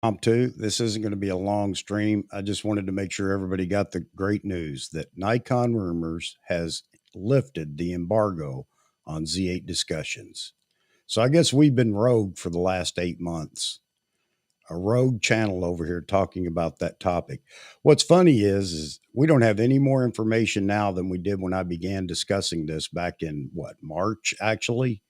impromptu. This isn't going to be a long stream. I just wanted to make sure everybody got the great news that Nikon Rumors has lifted the embargo on Z8 discussions. So I guess we've been rogue for the last 8 months, a rogue channel over here talking about that topic. What's funny is we don't have any more information now than we did when I began discussing this back in what, March, actually.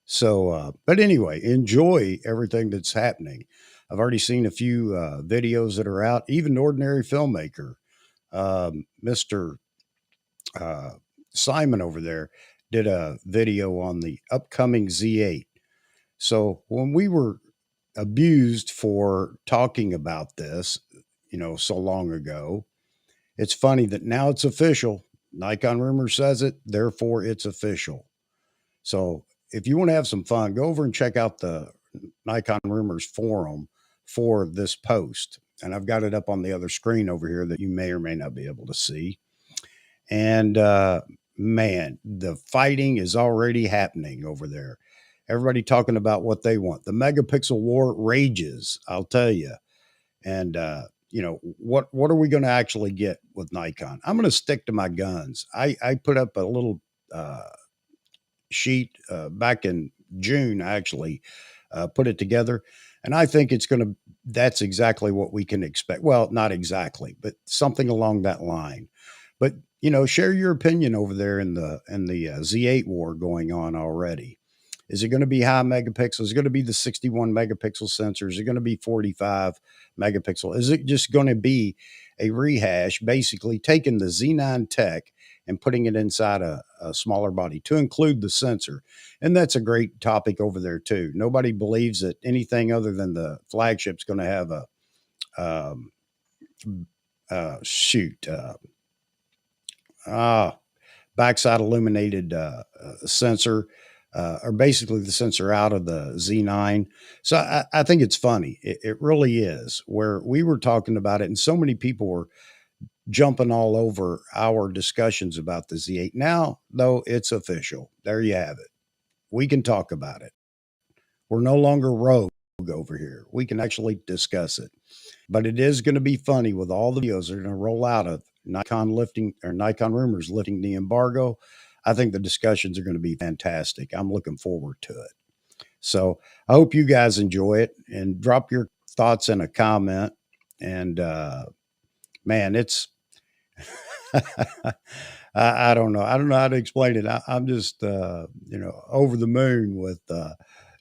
So, but anyway, enjoy everything that's happening. I've already seen a few videos that are out. Even ordinary filmmaker, Mr. Uh, Simon over there, did a video on the upcoming Z8. So when we were abused for talking about this, so long ago, it's funny that now it's official. Nikon Rumor says it, therefore it's official. So if you want to have some fun, go over and check out the Nikon Rumors forum for this post. And I've got it up on the other screen over here that you may or may not be able to see. And man, the fighting is already happening over there. Everybody talking about what they want. The megapixel war rages, I'll tell you. And what are we going to actually get with Nikon? I'm going to stick to my guns. I put up a little sheet back in June. I actually put it together, and I think it's going to. That's exactly what we can expect. Well, not exactly, but something along that line. But share your opinion over there in the Z8 war going on already. Is it going to be high megapixels? Is it going to be the 61 megapixel sensor? Is it going to be 45 megapixel? Is it just going to be a rehash, basically taking the Z9 tech and putting it inside a smaller body to include the sensor? And that's a great topic over there too. Nobody believes that anything other than the flagship's going to have a um, shoot backside illuminated sensor, or basically the sensor out of the Z9. So I think it's funny. It really is, where we were talking about it, and so many people were jumping all over our discussions about the Z8. Now, though, it's official. There you have it. We can talk about it. We're no longer rogue over here. We can actually discuss it. But it is going to be funny with all the videos that are going to roll out of Nikon Rumors lifting the embargo. I think the discussions are going to be fantastic. I'm looking forward to it. So I hope you guys enjoy it, and drop your thoughts in a comment. And man, it's I don't know. I don't know how to explain it. I'm just over the moon with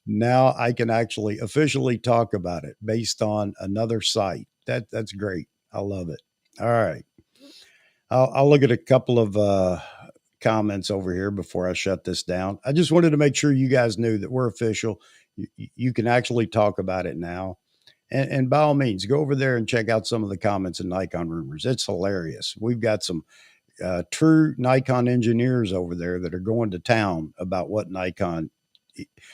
now I can actually officially talk about it based on another site. That's great. I love it. All right. I'll look at a couple of comments over here before I shut this down. I just wanted to make sure you guys knew that we're official. You can actually talk about it now. And by all means, go over there and check out some of the comments in Nikon Rumors. It's hilarious. We've got some true Nikon engineers over there that are going to town about what Nikon.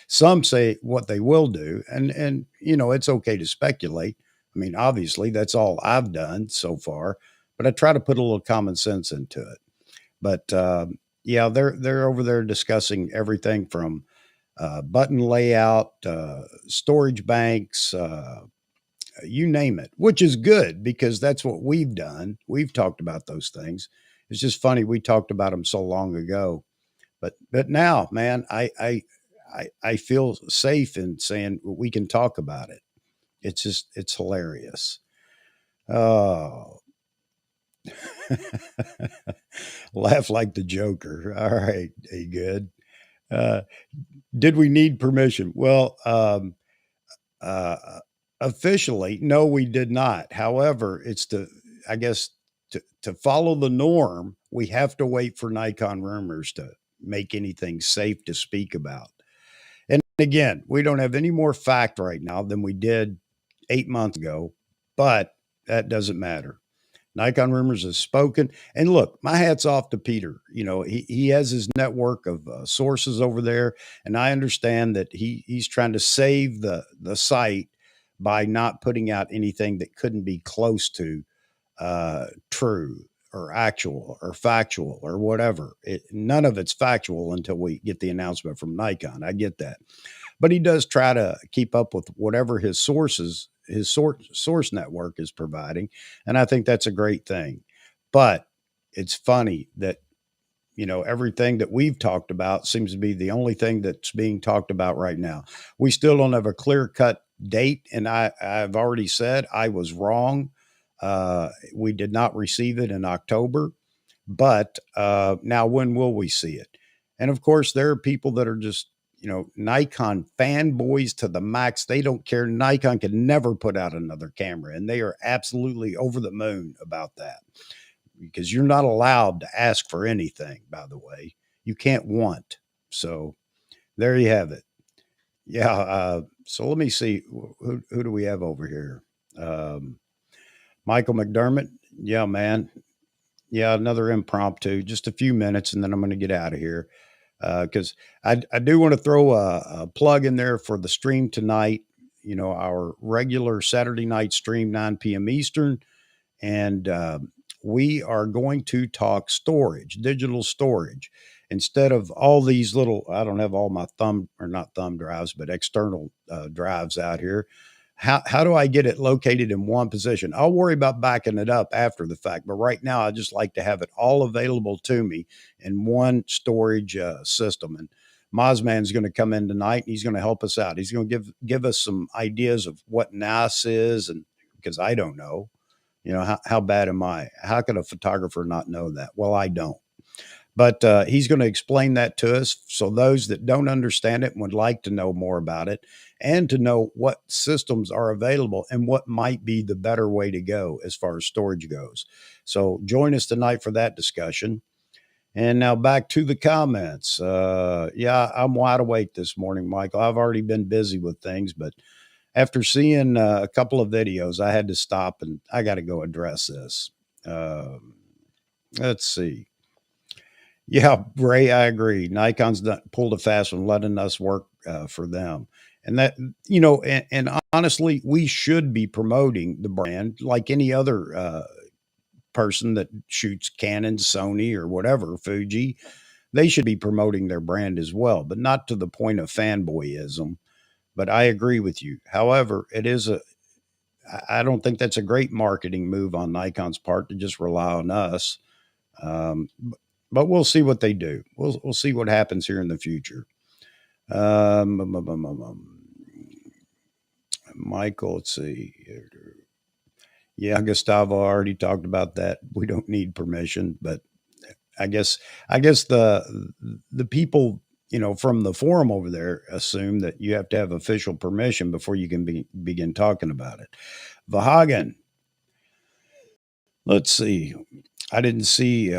Some say what they will do, and it's okay to speculate. I mean, obviously, that's all I've done so far, but I try to put a little common sense into it. But yeah, they're over there discussing everything from button layout, storage banks, you name it, which is good because that's what we've done. We've talked about those things. It's just funny we talked about them so long ago, but now, man, I feel safe in saying we can talk about it. It's hilarious. Oh, laugh like the Joker. All right, hey, good. Uh, did we need permission? Well, uh, officially, no, we did not. However, I guess, to follow the norm, we have to wait for Nikon Rumors to make anything safe to speak about. And again, we don't have any more fact right now than we did 8 months ago, but that doesn't matter. Nikon Rumors has spoken. And look, my hat's off to Peter. He has his network of sources over there, and I understand that he's trying to save the site by not putting out anything that couldn't be close to true or actual or factual or whatever. None of it's factual until we get the announcement from Nikon. I get that. But he does try to keep up with whatever his sources his source network is providing, and I think that's a great thing. But it's funny that everything that we've talked about seems to be the only thing that's being talked about right now. We still don't have a clear cut date, and I've already said I was wrong. We did not receive it in October, but now when will we see it? And of course, there are people that are just Nikon fanboys to the max. They don't care. Nikon could never put out another camera, and they are absolutely over the moon about that, because you're not allowed to ask for anything, by the way. You can't want. So there you have it. Yeah. So let me see. Who do we have over here? Michael McDermott. Yeah, man. Yeah, another impromptu, just a few minutes, and then I'm going to get out of here. Because I do want to throw a plug in there for the stream tonight. Our regular Saturday night stream, 9 p.m. Eastern. And we are going to talk storage, digital storage, instead of all these little. I don't have all my not thumb drives, but external drives out here. How do I get it located in one position? I'll worry about backing it up after the fact, but right now I just like to have it all available to me in one storage system. And Mozman's going to come in tonight, and he's going to help us out. He's going to give us some ideas of what NAS is, and because I don't know. How bad am I? How could a photographer not know that? Well, I don't. But he's going to explain that to us. So those that don't understand it and would like to know more about it, and to know what systems are available and what might be the better way to go as far as storage goes. So join us tonight for that discussion. And now back to the comments. Yeah, I'm wide awake this morning, Michael. I've already been busy with things, but after seeing a couple of videos, I had to stop, and I got to go address this. Let's see. Yeah, Ray, I agree. Nikon's pulled a fast one, letting us work for them. And that, and honestly, we should be promoting the brand like any other person that shoots Canon, Sony, or whatever, Fuji. They should be promoting their brand as well, but not to the point of fanboyism. But I agree with you. However, I don't think that's a great marketing move on Nikon's part to just rely on us. Um, but we'll see what they do. We'll see what happens here in the future. Michael, let's see. Yeah, Gustavo already talked about that. We don't need permission, but I guess the people from the forum over there assume that you have to have official permission before you can begin talking about it. Vahagan, let's see. I didn't see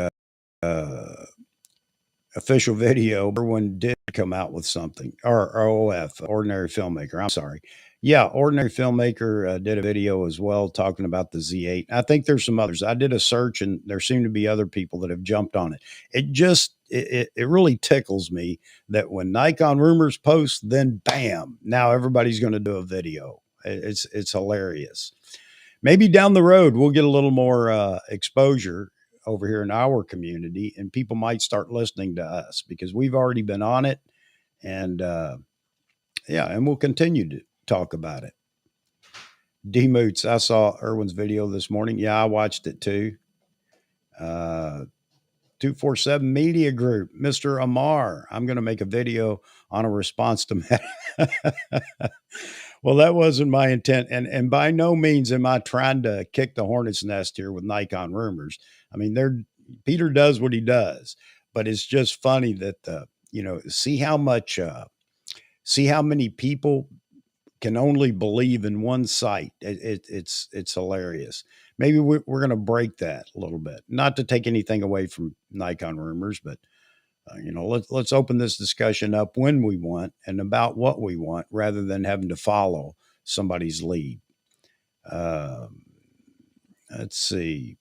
official video. Everyone did come out with something. Or OF, Ordinary Filmmaker. I'm sorry. Yeah, Ordinary Filmmaker did a video as well talking about the Z8. I think there's some others. I did a search, and there seem to be other people that have jumped on it. It really tickles me that when Nikon Rumors posts, then bam, now everybody's going to do a video. It's hilarious. Maybe down the road we'll get a little more exposure over here in our community, and people might start listening to us because we've already been on it, and yeah, and we'll continue to talk about it. D-Moots, I saw Irwin's video this morning. Yeah, I watched it too. 247 Media Group, Mr. Amar. I'm going to make a video on a response to Well, that wasn't my intent. And by no means am I trying to kick the hornet's nest here with Nikon Rumors. I mean, Peter does what he does, but it's just funny that, see how many people can only believe in one site. It's hilarious. Maybe we're going to break that a little bit, not to take anything away from Nikon Rumors, but let's open this discussion up when we want and about what we want, rather than having to follow somebody's lead. Let's see.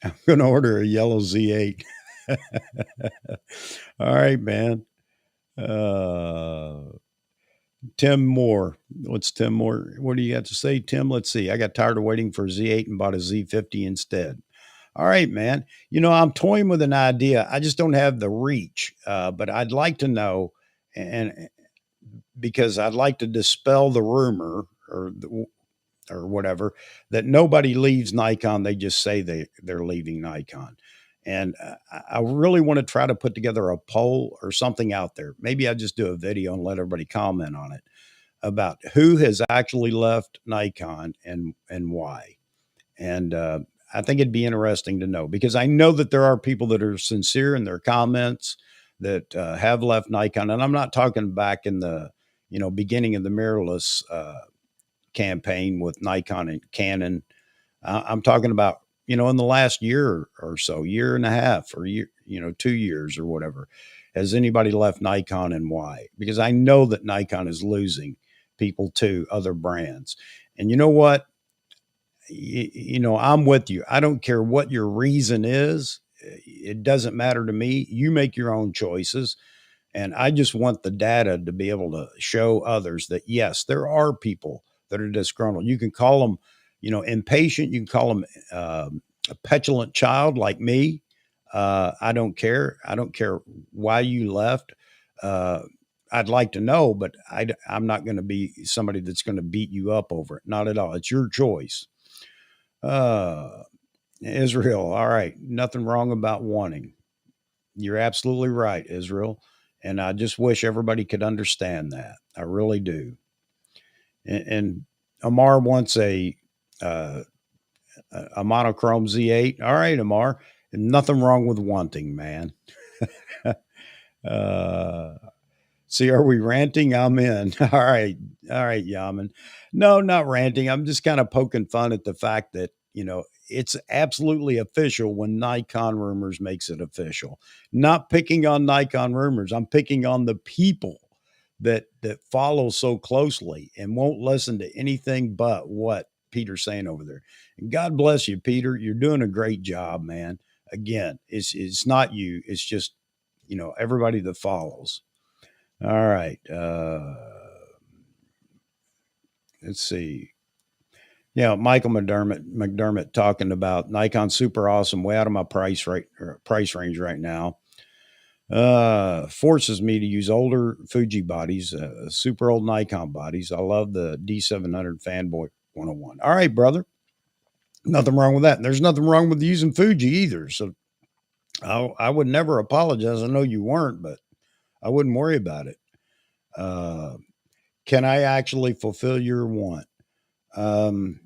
I'm going to order a yellow Z8. All right, man. Tim Moore. What's Tim Moore? What do you got to say, Tim? Let's see. I got tired of waiting for a Z8 and bought a Z50 instead. All right, man. I'm toying with an idea. I just don't have the reach, but I'd like to know, and because I'd like to dispel the rumor, or whatever, that nobody leaves Nikon. They just say they're leaving Nikon. And I really want to try to put together a poll or something out there. Maybe I just do a video and let everybody comment on it about who has actually left Nikon and why. And I think it'd be interesting to know, because I know that there are people that are sincere in their comments that have left Nikon. And I'm not talking back in the beginning of the mirrorless campaign with Nikon and Canon. I'm talking about in the last year or so, year and a half, or 2 years or whatever. Has anybody left Nikon, and why? Because I know that Nikon is losing people to other brands. And you know what? I'm with you. I don't care what your reason is. It doesn't matter to me. You make your own choices. And I just want the data to be able to show others that, yes, there are people that are disgruntled. You can call them, impatient. You can call them a petulant child like me. I don't care. I don't care why you left. I'd like to know, but I'm not going to be somebody that's going to beat you up over it. Not at all. It's your choice. Uh, Israel. All right. Nothing wrong about wanting. You're absolutely right, Israel. And I just wish everybody could understand that. I really do. And Amar wants uh, a monochrome Z8. All right, Amar. Nothing wrong with wanting, man. uh, See, are we ranting? I'm in. All right, Yaman. No, not ranting. I'm just kind of poking fun at the fact that it's absolutely official when Nikon Rumors makes it official. Not picking on Nikon Rumors. I'm picking on the people that follow so closely and won't listen to anything but what Peter's saying over there. And God bless you, Peter. You're doing a great job, man. Again, it's not you. It's just everybody that follows. All right. Let's see. Yeah, Michael McDermott talking about Nikon super awesome, way out of my price range right now. Forces me to use older Fuji bodies, super old Nikon bodies. I love the D700 Fanboy 101. All right, brother. Nothing wrong with that. And there's nothing wrong with using Fuji either. So I would never apologize. I know you weren't, but I wouldn't worry about it. Can I actually fulfill your want? Um,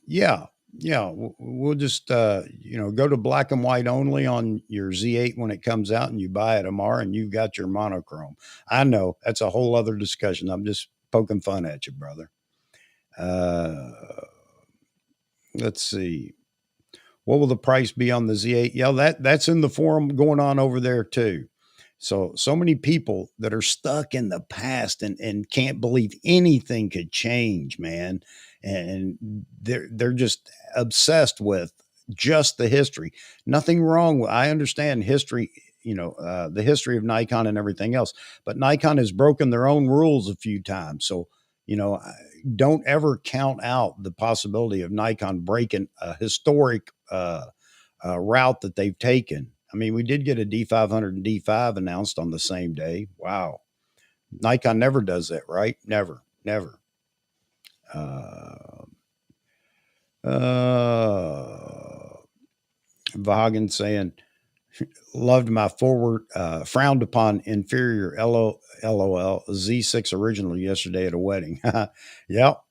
yeah, yeah. We'll just go to black and white only on your Z8 when it comes out, and you buy it tomorrow, and you've got your monochrome. I know that's a whole other discussion. I'm just poking fun at you, brother. Uh, let's see. What will the price be on the Z8? Yeah, that's in the forum going on over there too. So many people that are stuck in the past and can't believe anything could change, man. And they're just obsessed with just the history. Nothing wrong with, I understand history, the history of Nikon and everything else, but Nikon has broken their own rules a few times. So, don't ever count out the possibility of Nikon breaking a historic route that they've taken. I mean, we did get a D500 and D5 announced on the same day. Wow. Nikon never does that, right? Never, never. Uh, Vahagan saying, loved my forward, frowned upon inferior LOL Z6 original yesterday at a wedding. Yep.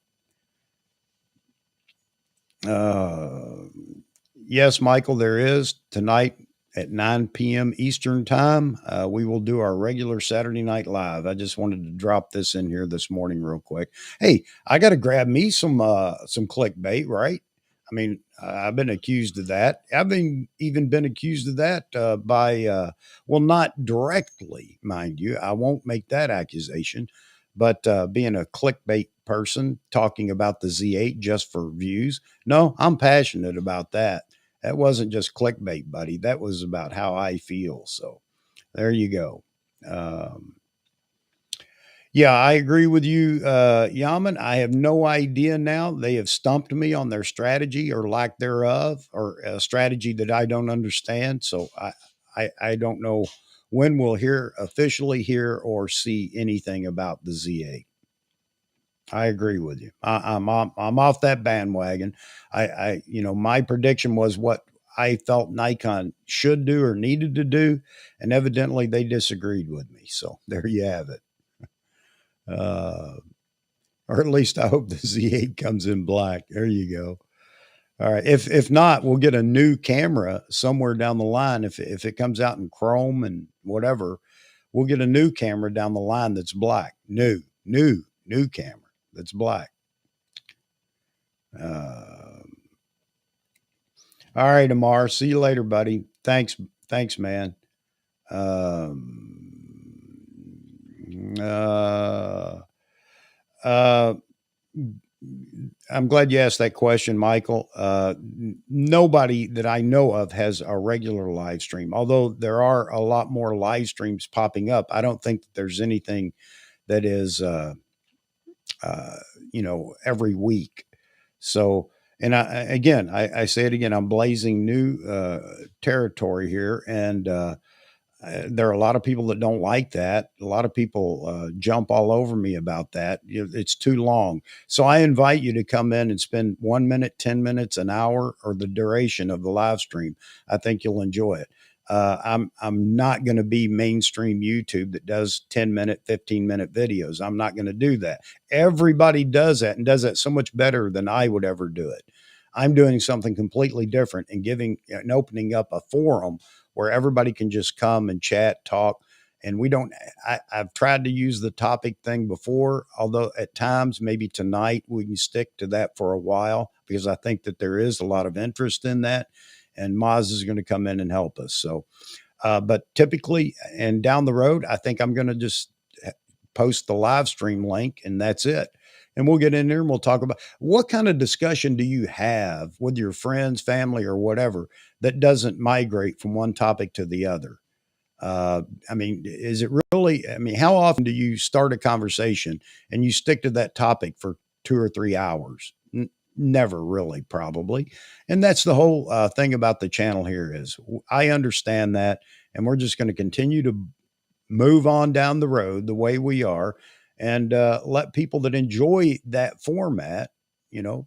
Yes, Michael, there is tonight at 9 p.m. Eastern time. We will do our regular Saturday Night Live. I just wanted to drop this in here this morning real quick. Hey, I got to grab me some clickbait, right? I mean, I've been accused of that. Even been accused of that by, well, not directly, mind you. I won't make that accusation, but being a clickbait person talking about the Z8 just for views. No, I'm passionate about that. That wasn't just clickbait, buddy. That was about how I feel. So there you go. Um, yeah, I agree with you, Yaman. I have no idea now. They have stumped me on their strategy or lack thereof, or a strategy that I don't understand. So I don't know when we'll officially hear or see anything about the Z8. I agree with you. I'm off that bandwagon. My prediction was what I felt Nikon should do or needed to do, and evidently they disagreed with me. So there you have it. Uh, or at least I hope the Z8 comes in black. There you go. All right. If not, we'll get a new camera somewhere down the line. If it comes out in chrome and whatever, we'll get a new camera down the line that's black. New camera that's black. Uh, all right, Amar. See you later, buddy. Thanks, man. Uh, uh, I'm glad you asked that question, Michael. Nobody that I know of has a regular live stream, although there are a lot more live streams popping up. I don't think that there's anything that is, uh, every week. So, and I say it again, I'm blazing new territory here, and there are a lot of people that don't like that. A lot of people jump all over me about that. It's too long. So I invite you to come in and spend 1 minute, 10 minutes, an hour, or the duration of the live stream. I think you'll enjoy it. I'm not going to be mainstream YouTube that does 10-minute, 15-minute videos. I'm not going to do that. Everybody does that and does that so much better than I would ever do it. I'm doing something completely different and giving and opening up a forum where everybody can just come and chat, talk. And we don't, I've tried to use the topic thing before, although at times, maybe tonight, we can stick to that for a while because I think that there is a lot of interest in that. And Maz is going to come in and help us. So, but typically, and down the road, I think I'm going to just post the live stream link and that's it. And we'll get in there and we'll talk about what kind of discussion do you have with your friends, family, or whatever that doesn't migrate from one topic to the other. I mean, is it really? I mean, how often do you start a conversation and you stick to that topic for 2 or 3 hours? Never really, probably. And that's the whole thing about the channel here is I understand that, and we're just going to continue to move on down the road the way we are, and let people that enjoy that format, you know,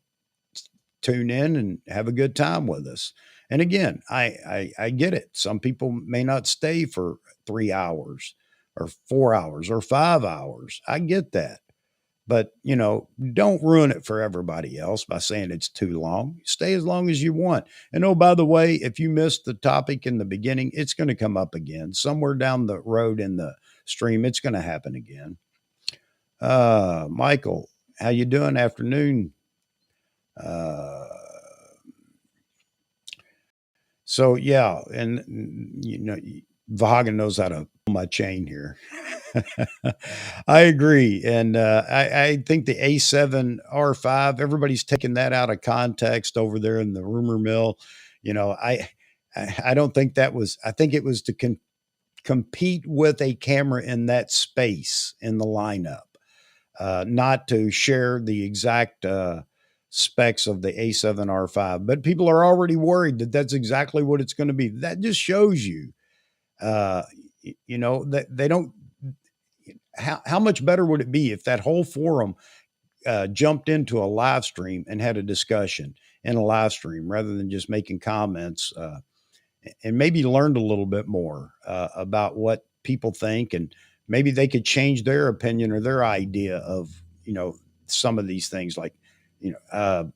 tune in and have a good time with us. And again, I get it. Some people may not stay for 3 hours or 4 hours or 5 hours. I get that. But, don't ruin it for everybody else by saying it's too long. Stay as long as you want. And oh, by the way, if you missed the topic in the beginning, it's going to come up again. Somewhere down the road in the stream, it's going to happen again. Michael, how you doing? Afternoon. Uh, So yeah, and Vahagan knows how to pull my chain here. I agree, and I think the A7R5. Everybody's taking that out of context over there in the rumor mill. You know, I don't think that was. I think it was to compete with a camera in that space in the lineup, not to share the exact specs of the A7R5. But people are already worried that that's exactly what it's going to be. That just shows you, uh, that they don't. How much better would it be if that whole forum jumped into a live stream and had a discussion in a live stream rather than just making comments? And maybe learned a little bit more about what people think, and maybe they could change their opinion or their idea of some of these things. Like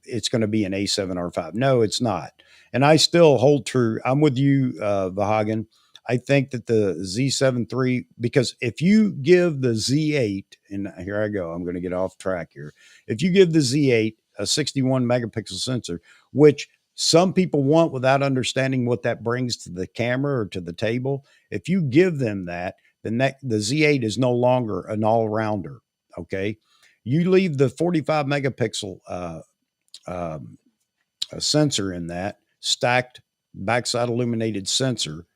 it's going to be an A7R5. No, it's not. And I still hold true. I'm with you, Vahagan. I think that the Z7 III, because if you give the Z8, and here I go, I'm going to get off track here. If you give the Z8 a 61 megapixel sensor, which some people want without understanding what that brings to the camera or to the table. If you give them that, then the Z8 is no longer an all-rounder. Okay, you leave the 45 megapixel sensor in that stacked backside illuminated sensor.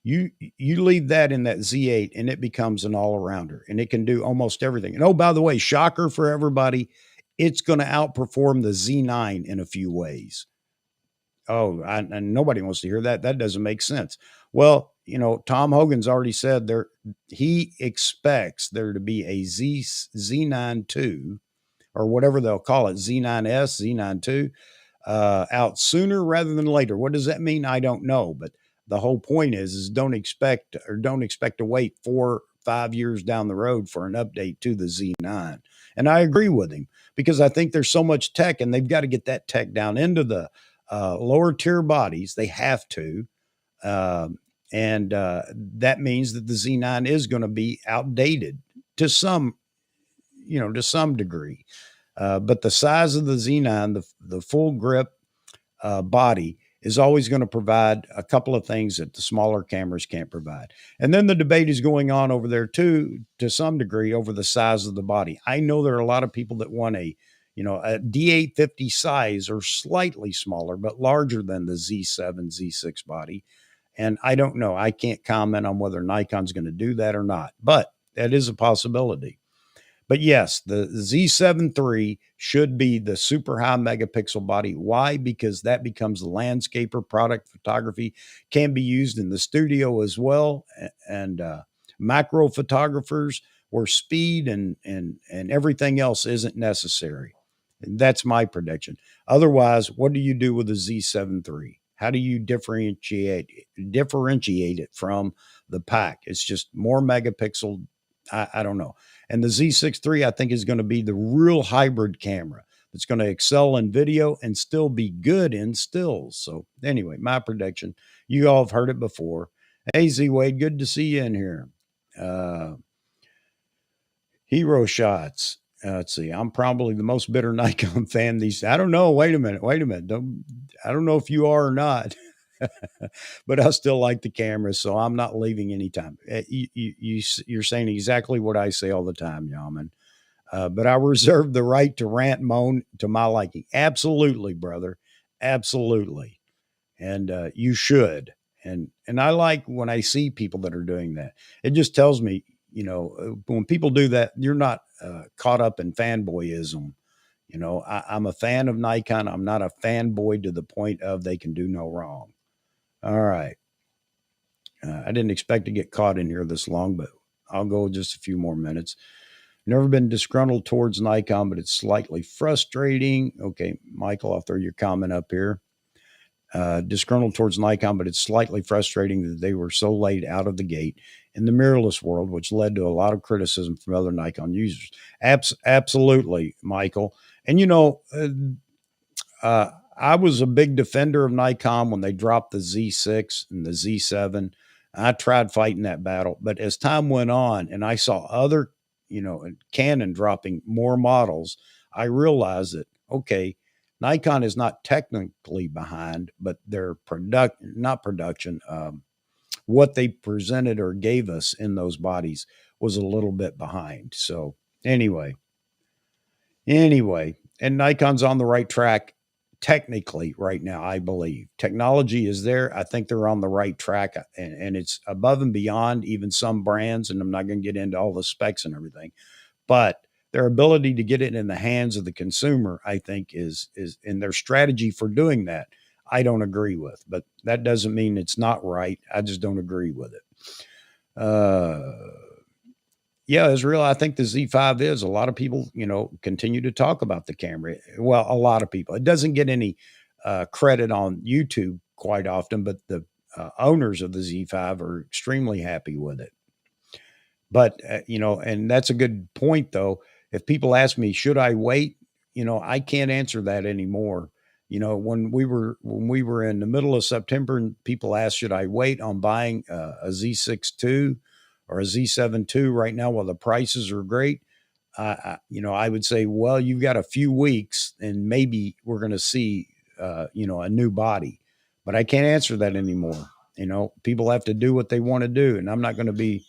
You leave that in that Z8 and it becomes an all-arounder, and it can do almost everything. And oh, by the way, shocker for everybody, it's going to outperform the Z9 in a few ways. Oh, and nobody wants to hear that. That doesn't make sense. Well, Tom Hogan's already said he expects there to be a Z9 II or whatever they'll call it, Z9S, Z9 II, out sooner rather than later. What does that mean? I don't know. But the whole point is don't expect to wait 4-5 years down the road for an update to the Z9. And I agree with him because I think there's so much tech and they've got to get that tech down into the lower tier bodies. They have to. And that means that the Z9 is going to be outdated to some, to some degree. But the size of the Z9, the full grip body, is always going to provide a couple of things that the smaller cameras can't provide. And then the debate is going on over there too, to some degree, over the size of the body. I know there are a lot of people that want a D850 size or slightly smaller, but larger than the Z7, Z6 body. And I don't know. I can't comment on whether Nikon's going to do that or not, but that is a possibility. But yes, the Z7 III should be the super high megapixel body. Why? Because that becomes the landscaper product photography, can be used in the studio as well, and macro photographers where speed and everything else isn't necessary. And that's my prediction. Otherwise, what do you do with the Z7 III? How do you differentiate it from the pack? It's just more megapixel. I don't know. And the Z6 III, I think, is going to be the real hybrid camera that's going to excel in video and still be good in stills. So anyway, my prediction. You all have heard it before. Hey, Z Wade, good to see you in here. Hero shots. Let's see. I'm probably the most bitter Nikon fan these. I don't know. Wait a minute. I don't know if you are or not. But I still like the camera, so I'm not leaving anytime. You're saying exactly what I say all the time, Yaman. But I reserve the right to rant and moan to my liking. Absolutely, brother. Absolutely. And you should. And I like when I see people that are doing that. It just tells me, when people do that, you're not caught up in fanboyism. I'm a fan of Nikon. I'm not a fanboy to the point of they can do no wrong. All right. I didn't expect to get caught in here this long, but I'll go just a few more minutes. Never been disgruntled towards Nikon, but it's slightly frustrating. Okay, Michael, I'll throw your comment up here. Disgruntled towards Nikon, but it's slightly frustrating that they were so late out of the gate in the mirrorless world, which led to a lot of criticism from other Nikon users. Absolutely, Michael. And, I was a big defender of Nikon when they dropped the Z6 and the Z7. I tried fighting that battle, but as time went on and I saw other, Canon dropping more models, I realized that, okay, Nikon is not technically behind, but their what they presented or gave us in those bodies was a little bit behind. So anyway, and Nikon's on the right track technically right now. I believe technology is there. I think they're on the right track, and it's above and beyond even some brands. And I'm not going to get into all the specs and everything, but their ability to get it in the hands of the consumer, I think, is in their strategy for doing that. I don't agree with, but that doesn't mean it's not right. I just don't agree with it. Yeah, Israel, I think the Z5 is. A lot of people, continue to talk about the camera. Well, a lot of people. It doesn't get any credit on YouTube quite often, but the owners of the Z5 are extremely happy with it. But, and that's a good point, though. If people ask me, should I wait? I can't answer that anymore. When we were in the middle of September and people asked, should I wait on buying a Z6 II or a Z7 II right now while the prices are great? I would say, well, you've got a few weeks and maybe we're going to see, a new body, but I can't answer that anymore. People have to do what they want to do. And I'm not going to be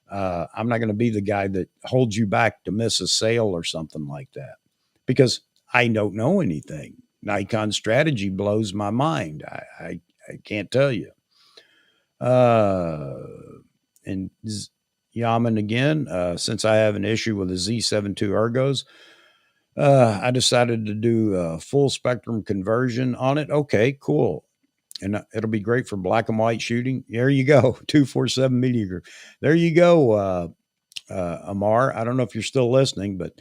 the guy that holds you back to miss a sale or something like that, because I don't know anything. Nikon strategy blows my mind. I can't tell you. And Yaman again, since I have an issue with the Z7 II ergos, I decided to do a full spectrum conversion on it. Okay, cool. And it'll be great for black and white shooting. There you go. 247 media group. There you go. Amar, I don't know if you're still listening, but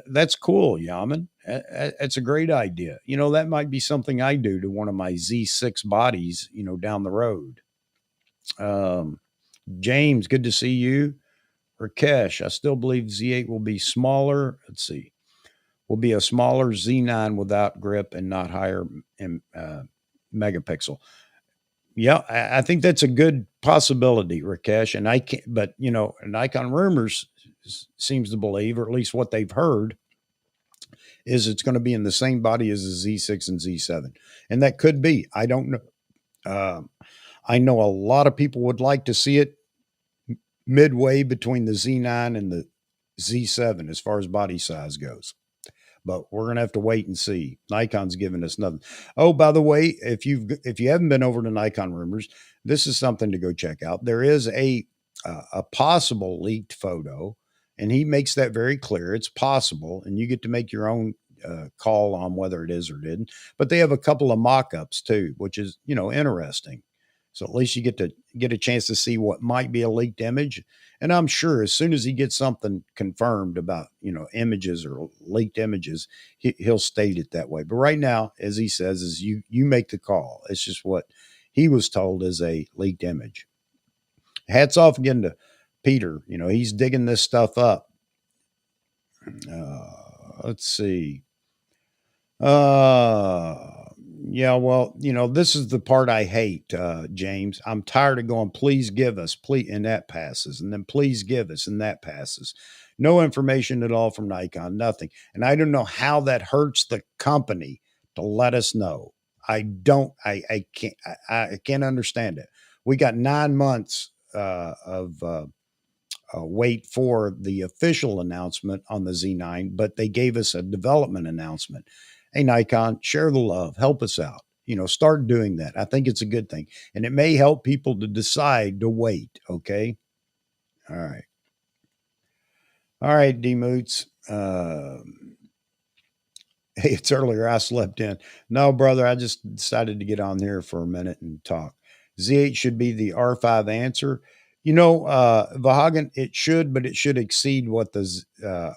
That's cool, Yaman. That's a great idea. That might be something I do to one of my Z6 bodies, down the road. Um, James, good to see you. Rakesh, I still believe Z8 will be smaller. Let's see, will be a smaller Z9 without grip and not higher in megapixel. Yeah, I think that's a good possibility, Rakesh. And I can't, but Nikon Rumors seems to believe, or at least what they've heard, is it's going to be in the same body as the Z6 and Z7, and that could be. I don't know. I know a lot of people would like to see it midway between the Z9 and the Z7 as far as body size goes. But we're gonna have to wait and see. Nikon's giving us nothing. Oh, by the way, if you haven't been over to Nikon Rumors, this is something to go check out. There is a possible leaked photo, and he makes that very clear. It's possible, and you get to make your own call on whether it is or didn't. But they have a couple of mock-ups too, which is interesting. So at least you get a chance to see what might be a leaked image. And I'm sure as soon as he gets something confirmed about, images or leaked images, he'll state it that way. But right now, as he says, is you make the call. It's just what he was told is a leaked image. Hats off again to Peter. He's digging this stuff up. Let's see. Yeah, well, this is the part I hate, James. I'm tired of going, please give us, please, and that passes, and then please give us, and that passes. No information at all from Nikon, nothing. And I don't know how that hurts the company to let us know. I can't understand it. We got 9 months of wait for the official announcement on the Z9, but they gave us a development announcement. Hey, Nikon, share the love, help us out. Start doing that. I think it's a good thing. And it may help people to decide to wait. Okay. All right. All right, D-Moots. Hey, it's earlier. I slept in. No, brother, I just decided to get on here for a minute and talk. Z8 should be the R5 answer. Vahagan, it should, but it should exceed what the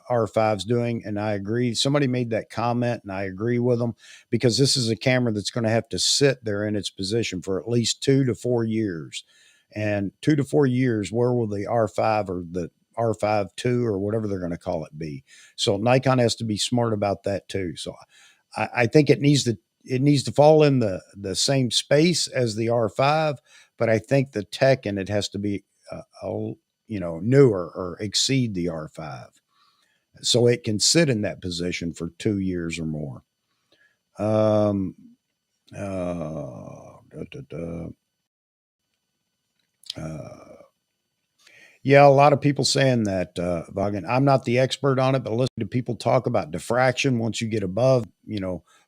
R5 is doing. And I agree. Somebody made that comment, and I agree with them, because this is a camera that's going to have to sit there in its position for at least 2 to 4 years. And 2 to 4 years, where will the R5 or the R5 II or whatever they're going to call it be? So Nikon has to be smart about that too. So I think it needs to fall in the same space as the R5, but I think the tech in it has to be newer or exceed the R5, so it can sit in that position for 2 years or more. Um, da, da, da. Yeah, a lot of people saying that, Vaughan. I'm not the expert on it, but listening to people talk about diffraction once you get above,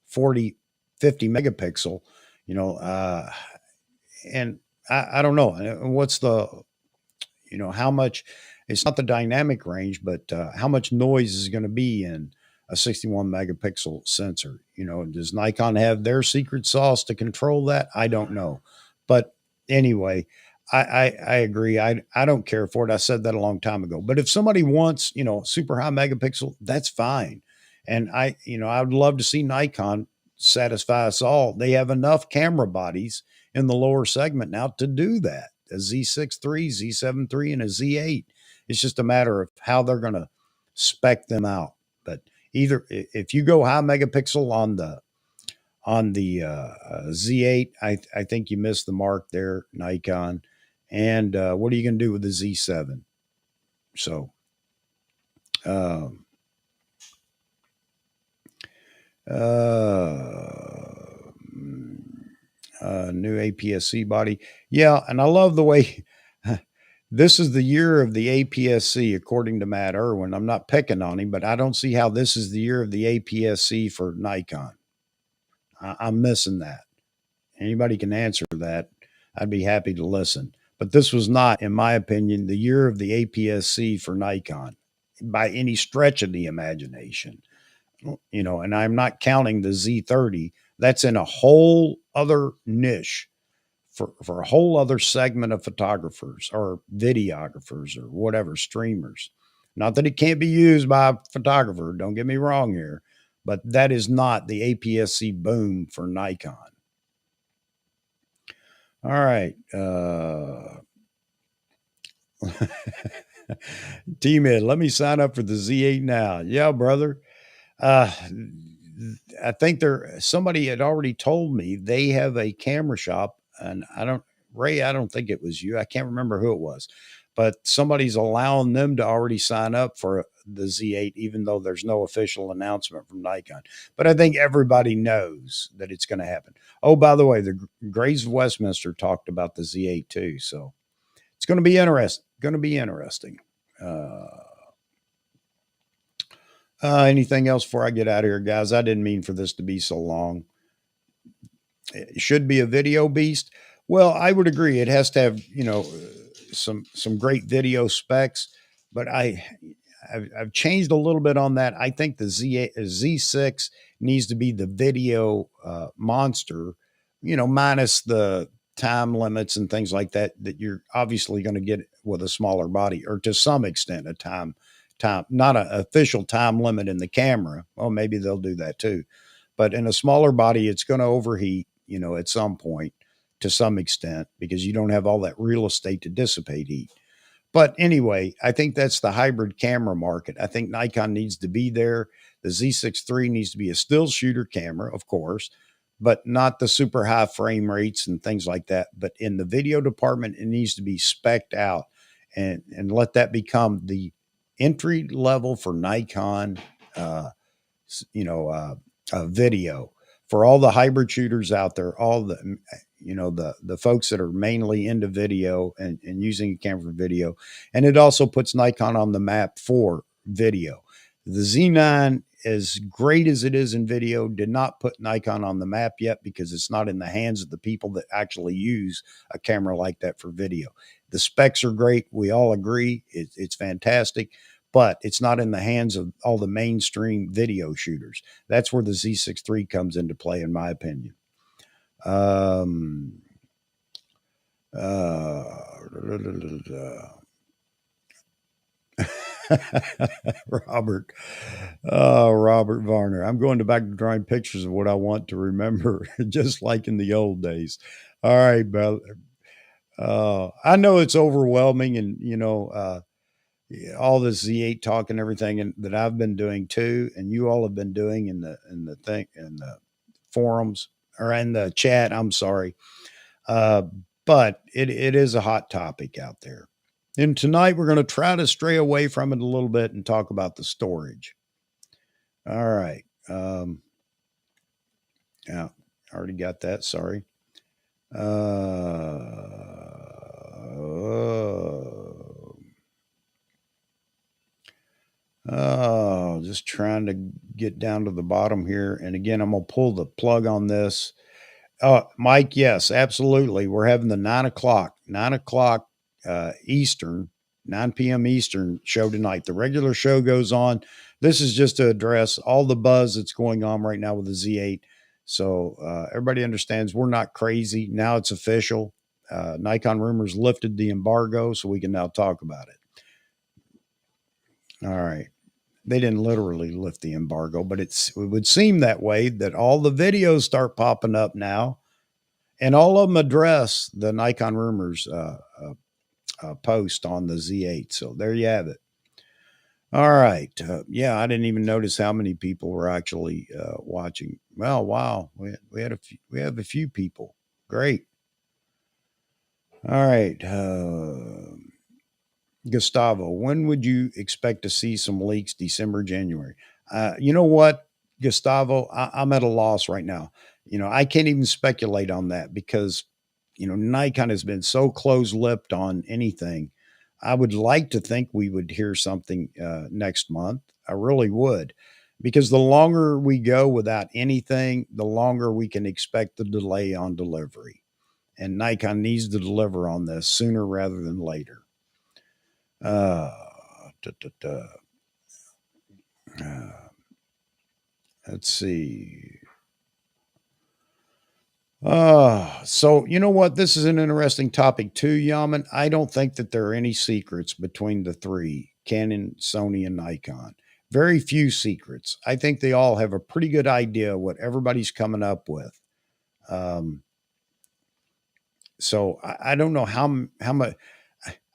40, 50 megapixel, you know, uh, and I don't know. What's the, how much, it's not the dynamic range, but how much noise is going to be in a 61 megapixel sensor? Does Nikon have their secret sauce to control that? I don't know. But anyway, I agree. I don't care for it. I said that a long time ago. But if somebody wants, super high megapixel, that's fine. And I would love to see Nikon satisfy us all. They have enough camera bodies in the lower segment now to do that. A Z6 III, Z7 III, and a Z8. It's just a matter of how they're going to spec them out. But either if you go high megapixel on the Z8, I think you missed the mark there, Nikon. And what are you going to do with the Z7? So, um, new APS-C body. Yeah, and I love the way this is the year of the APS-C, according to Matt Irwin. I'm not picking on him, but I don't see how this is the year of the APS-C for Nikon. I'm missing that. Anybody can answer that. I'd be happy to listen. But this was not, in my opinion, the year of the APS-C for Nikon by any stretch of the imagination. And I'm not counting the Z30. That's in a whole other niche for a whole other segment of photographers or videographers or whatever, streamers. Not that it can't be used by a photographer, don't get me wrong here, but that is not the APS-C boom for Nikon. All right. T-Mid, let me sign up for the Z8 now. Yeah, brother. Uh, I think somebody had already told me they have a camera shop, and Ray, I don't think it was you. I can't remember who it was, but somebody's allowing them to already sign up for the Z8, even though there's no official announcement from Nikon. But I think everybody knows that it's going to happen. Oh, by the way, the Grays of Westminster talked about the Z8 too, so it's going to be interesting. Going to be interesting. Uh, Anything else before I get out of here, guys? I didn't mean for this to be so long. It should be a video beast. Well, I would agree. It has to have, some great video specs, but I've changed a little bit on that. I think the Z6 needs to be the video monster, minus the time limits and things like that you're obviously going to get with a smaller body, or to some extent a time, not an official time limit in the camera. Well, maybe they'll do that too, but in a smaller body, it's going to overheat, at some point to some extent, because you don't have all that real estate to dissipate heat. But anyway, I think that's the hybrid camera market. I think Nikon needs to be there. The Z6 III needs to be a still shooter camera, of course, but not the super high frame rates and things like that. But in the video department, it needs to be specced out, and let that become the entry level for Nikon, uh, video for all the hybrid shooters out there, all the folks that are mainly into video and using a camera for video. And it also puts Nikon on the map for video. The Z9, as great as it is in video, did not put Nikon on the map yet, because it's not in the hands of the people that actually use a camera like that for video. The specs are great. We all agree. It's fantastic, but it's not in the hands of all the mainstream video shooters. That's where the Z6 III comes into play, in my opinion. Um, uh, Robert, Robert Varner. I'm going to back to drawing pictures of what I want to remember, just like in the old days. All right, brother. I know it's overwhelming, and all this Z8 talk and everything, and that I've been doing too, and you all have been doing in the forums, or in the chat. I'm sorry, uh, but it is a hot topic out there. And tonight we're going to try to stray away from it a little bit and talk about the storage. All right. Yeah, I already got that. Sorry. Oh, just trying to get down to the bottom here. And again, I'm going to pull the plug on this. Mike, yes, absolutely. We're having the 9 o'clock Eastern, 9 p.m. Eastern show tonight. The regular show goes on. This is just to address all the buzz that's going on right now with the Z8. So everybody understands we're not crazy. Now it's official. Nikon Rumors lifted the embargo, so we can now talk about it. All right. They didn't literally lift the embargo, but it would seem that way, that all the videos start popping up now, and all of them address the Nikon Rumors post on the Z8. So there you have it. All right. Yeah, I didn't even notice how many people were actually watching. Well, wow, we have a few people. Great. All right. Gustavo, when would you expect to see some leaks? December, January? You know what, Gustavo? I'm at a loss right now. I can't even speculate on that, because, Nikon has been so close-lipped on anything. I would like to think we would hear something next month. I really would, because the longer we go without anything, the longer we can expect the delay on delivery. And Nikon needs to deliver on this sooner rather than later. Uh, da, da, da. Let's see. So you know what? This is an interesting topic too, Yaman. I don't think that there are any secrets between the three. Canon, Sony, and Nikon. Very few secrets. I think they all have a pretty good idea what everybody's coming up with. Um, so I don't know how much.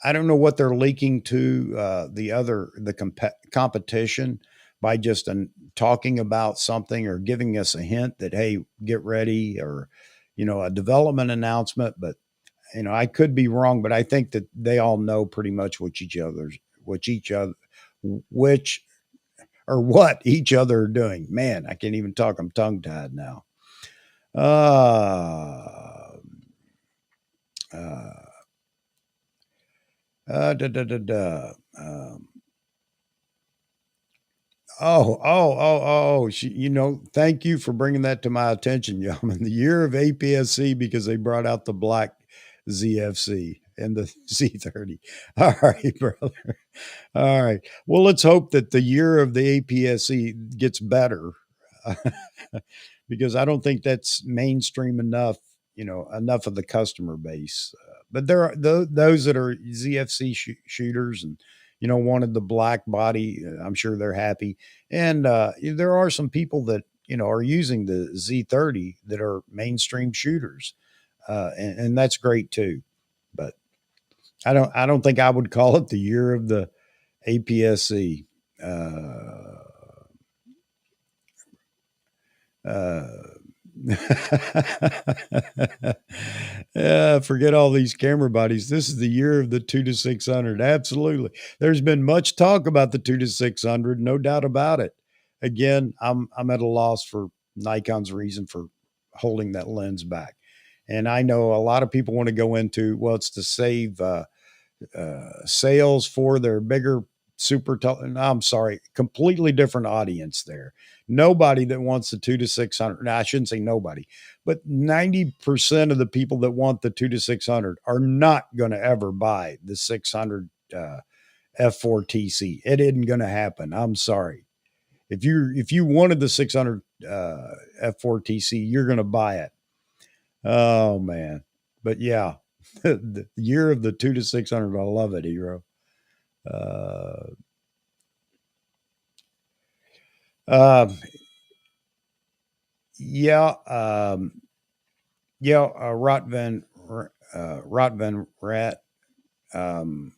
I don't know what they're leaking to the competition by just talking about something or giving us a hint that, hey, get ready, or a development announcement. But I could be wrong, but I think that they all know pretty much which or what each other are doing. Man, I can't even talk. I'm tongue tied now. Uh, uh, da, da, da, da. Thank you for bringing that to my attention, gentlemen. The year of APS-C, because they brought out the black ZFC and the Z30. All right, brother. All right. Well, let's hope that the year of the APS-C gets better, because I don't think that's mainstream enough, enough of the customer base. But there are those that are ZFC shooters and, wanted the black body. I'm sure they're happy. And there are some people that, are using the Z30 that are mainstream shooters. And that's great too. But I don't think I would call it the year of the APS-C. Uh, yeah, forget all these camera bodies. This is the year of the 2 to 600. Absolutely. There's been much talk about the 2 to 600, no doubt about it. Again, I'm at a loss for Nikon's reason for holding that lens back. And I know a lot of people want to go into, well, it's to save sales for their bigger I'm sorry, completely different audience there. Nobody that wants the 2 to 600. Now, I shouldn't say nobody, but 90% of the people that want the 2 to 600 are not going to ever buy the 600 F4 TC. It isn't going to happen. I'm sorry. If you wanted the 600 F4 TC, you're going to buy it. Oh man, but yeah, the year of the 2 to 600. I love it, Hero. Uh, um, yeah, yeah, Rotvan Rat. Um,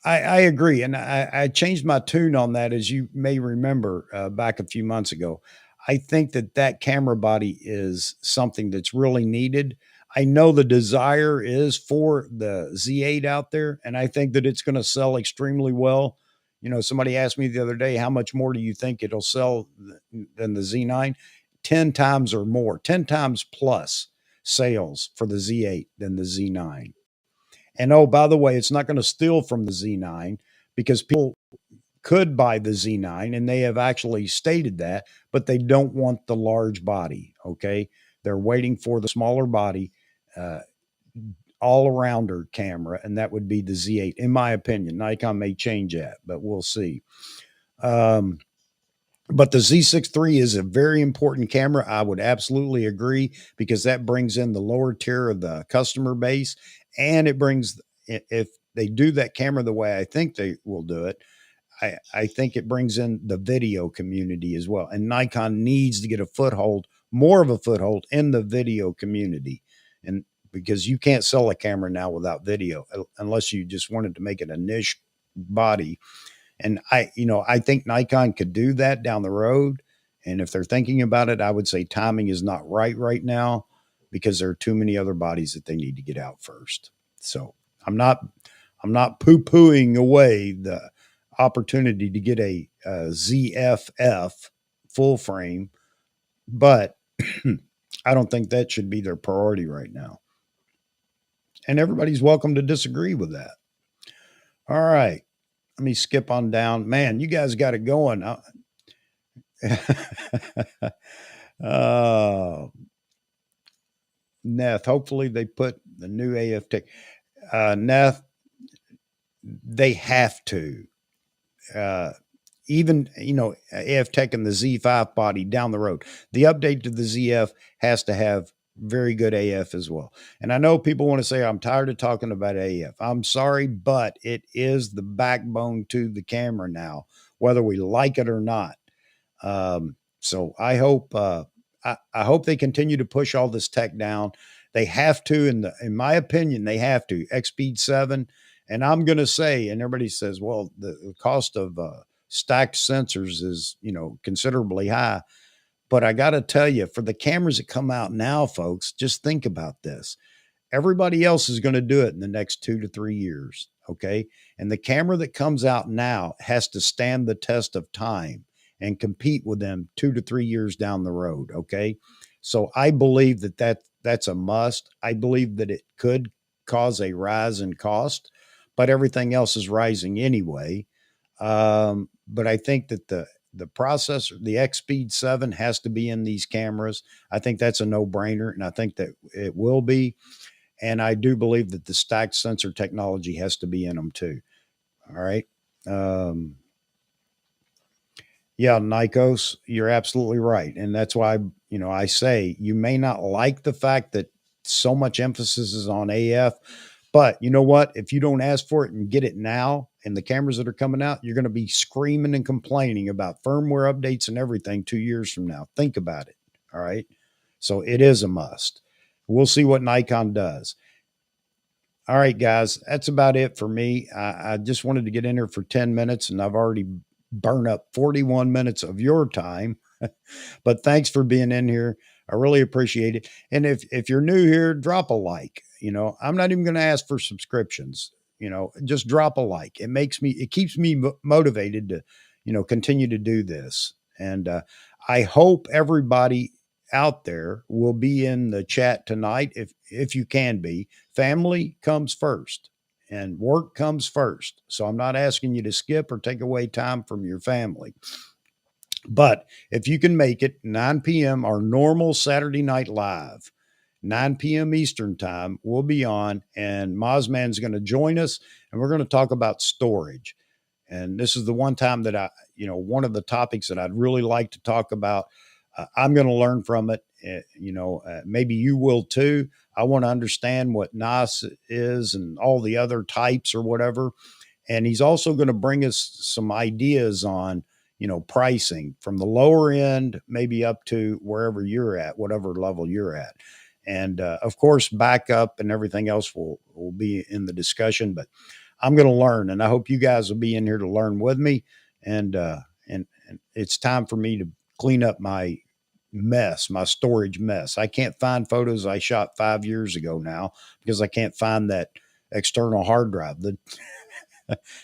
I agree, and I changed my tune on that, as you may remember back a few months ago. I think that camera body is something that's really needed. I know the desire is for the Z8 out there, and I think that it's going to sell extremely well. Somebody asked me the other day, how much more do you think it'll sell than the Z9? 10 times or more, 10 times plus sales for the Z8 than the Z9. And oh, by the way, it's not going to steal from the Z9, because people could buy the Z9 and they have actually stated that, but they don't want the large body. Okay. They're waiting for the smaller body, uh, all arounder camera, and that would be the Z8. In my opinion, Nikon may change that, but we'll see. Um, but the Z6 III is a very important camera. I would absolutely agree, because that brings in the lower tier of the customer base. And it brings, if they do that camera the way I think they will do it, I think it brings in the video community as well. And Nikon needs to get more of a foothold in the video community. And because you can't sell a camera now without video, unless you just wanted to make it a niche body. And I think Nikon could do that down the road. And if they're thinking about it, I would say timing is not right now, because there are too many other bodies that they need to get out first. So I'm not poo-pooing away the opportunity to get a ZFF full frame, but I don't think that should be their priority right now. And everybody's welcome to disagree with that. All right. Let me skip on down. Man, you guys got it going. uh, Neth, hopefully they put the new AFT. Neth, they have to. Even, AF Tech and the Z5 body down the road. The update to the ZF has to have very good AF as well. And I know people want to say, I'm tired of talking about AF. I'm sorry, but it is the backbone to the camera now, whether we like it or not. So I hope they continue to push all this tech down. They have to, in my opinion, they have to. XSpeed 7, and I'm going to say, and everybody says, well, the cost of stacked sensors is considerably high. But I got to tell you, for the cameras that come out now, folks, just think about this. Everybody else is going to do it in the next 2 to 3 years. Okay. And the camera that comes out now has to stand the test of time and compete with them 2 to 3 years down the road. Okay. So I believe that's a must. I believe that it could cause a rise in cost, but everything else is rising anyway. But I think that the processor, the XSpeed 7 has to be in these cameras. I think that's a no-brainer, and I think that it will be. And I do believe that the stacked sensor technology has to be in them too. All right. Um, yeah, Nikos, you're absolutely right. And that's why, I say you may not like the fact that so much emphasis is on AF, but you know what? If you don't ask for it and get it now and the cameras that are coming out, you're going to be screaming and complaining about firmware updates and everything 2 years from now. Think about it. All right. So it is a must. We'll see what Nikon does. All right, guys, that's about it for me. I just wanted to get in here for 10 minutes, and I've already burned up 41 minutes of your time. But thanks for being in here. I really appreciate it. And if you're new here, drop a like. I'm not even going to ask for subscriptions. Just drop a like. It keeps me motivated to, continue to do this. And I hope everybody out there will be in the chat tonight if you can be. Family comes first and work comes first. So I'm not asking you to skip or take away time from your family. But if you can make it 9 p.m., our normal Saturday night live, 9 p.m. Eastern time, we'll be on, and Mozman's going to join us, and we're going to talk about storage. And this is the one time that one of the topics that I'd really like to talk about. I'm going to learn from it. Maybe you will too. I want to understand what NAS is and all the other types or whatever. And he's also going to bring us some ideas on, pricing from the lower end, maybe up to wherever you're at, whatever level you're at. And of course, backup and everything else will be in the discussion. But I'm going to learn, and I hope you guys will be in here to learn with me. And it's time for me to clean up my mess, my storage mess. I can't find photos I shot 5 years ago now because I can't find that external hard drive.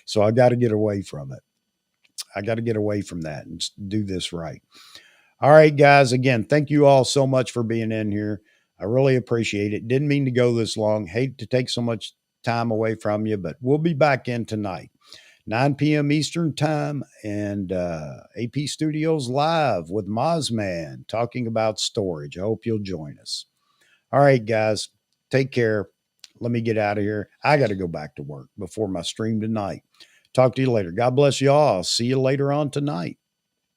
So I got to get away from it. I got to get away from that and do this right. All right, guys. Again, thank you all so much for being in here. I really appreciate it. Didn't mean to go this long. Hate to take so much time away from you, but we'll be back in tonight, 9 p.m. Eastern time, and AP Studios live with Mozman talking about storage. I hope you'll join us. All right, guys. Take care. Let me get out of here. I got to go back to work before my stream tonight. Talk to you later. God bless you all. I'll see you later on tonight.